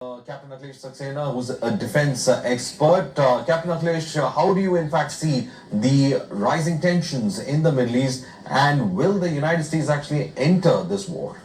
Captain Akhilesh Saxena, who's a defense expert. Captain Akhilesh, how do you in fact see the rising tensions in the Middle East, and will the United States actually enter this war?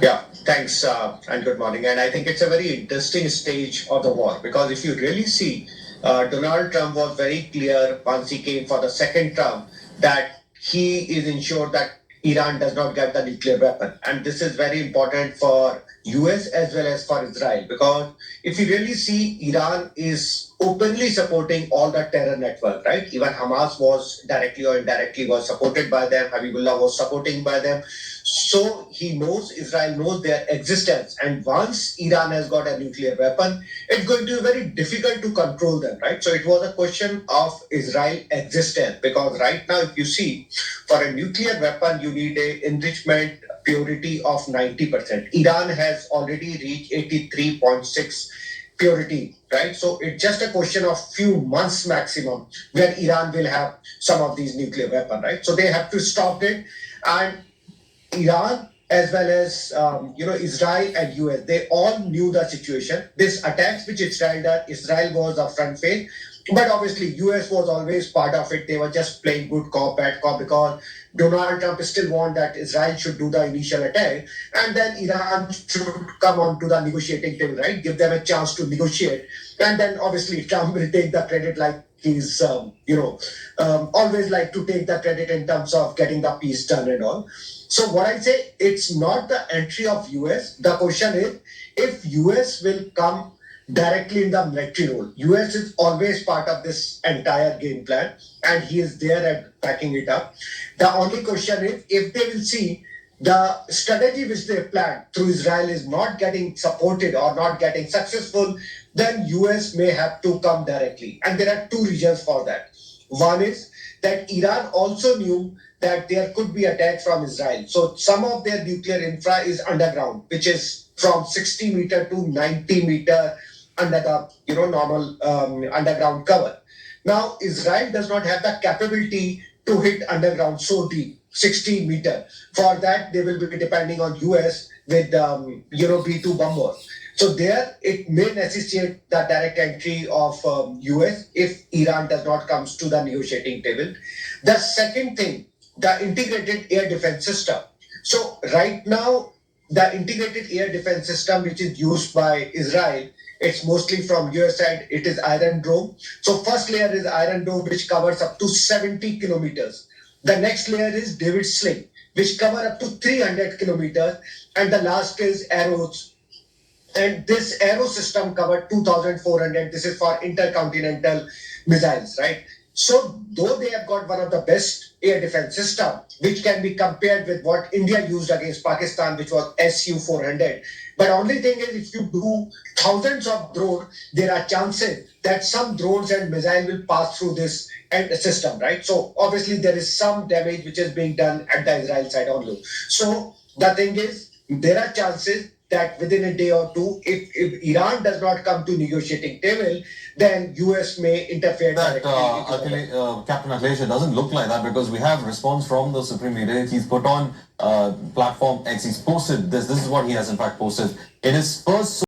Yeah, thanks and good morning. And I think it's a very interesting stage of the war because if you really see, Donald Trump was very clear once he came for the second term that he is ensured that Iran does not get the nuclear weapon. And this is very important for US as well as for Israel because if you really see, Iran is openly supporting all the terror network, right? Even Hamas was directly or indirectly was supported by them. Habibullah was supporting by them. So he knows, Israel knows their existence. And once Iran has got a nuclear weapon, it's going to be very difficult to control them, right? So it was a question of Israel existence because right now, if you see, for a nuclear weapon, you need a enrichment purity of 90%. Iran has already reached 83.6 purity, right? So it's just a question of few months maximum where Iran will have some of these nuclear weapons, right? So they have to stop it. And Iran as well as Israel and US, they all knew the situation. This attacks which Israel did, Israel was a front face, but obviously US was always part of it. They were just playing good cop, bad cop because Donald Trump still want that Israel should do the initial attack and then Iran should come onto the negotiating table, right? Give them a chance to negotiate, and then obviously Trump will take the credit like he's always like to take the credit in terms of getting the peace done and all. So what I say, it's not the entry of US. The question is if US will come directly in the military role. US is always part of this entire game plan and he is there at backing it up. The only question is if they will see the strategy which they plan through Israel is not getting supported or not getting successful, then US may have to come directly. And there are two reasons for that. One is that Iran also knew that there could be attacks from Israel. So some of their nuclear infra is underground, which is from 60 meter to 90 meter under the normal underground cover. Now Israel does not have the capability to hit underground so deep, 60 meter. For that, they will be depending on US with B-2 bombers. So there, it may necessitate the direct entry of US if Iran does not come to the negotiating table. The second thing, the integrated air defense system. So right now, the integrated air defense system, which is used by Israel, it's mostly from US side, it is Iron Dome. So first layer is Iron Dome, which covers up to 70 kilometers. The next layer is David Sling, which cover up to 300 kilometers. And the last is Arrows. And this Arrow system covered 2,400. This is for intercontinental missiles, right? So though they have got one of the best air defense system, which can be compared with what India used against Pakistan, which was Su-400. But only thing is, if you do thousands of drones, there are chances that some drones and missiles will pass through this system, right? So obviously there is some damage which is being done at the Israel side only. So the thing is, there are chances that within a day or two, if Iran does not come to negotiating table, then US may interfere directly. Captain Akhilesh, it doesn't look like that because we have response from the Supreme Leader. He's put on platform X. He's posted this. This is what he has in fact posted. In his first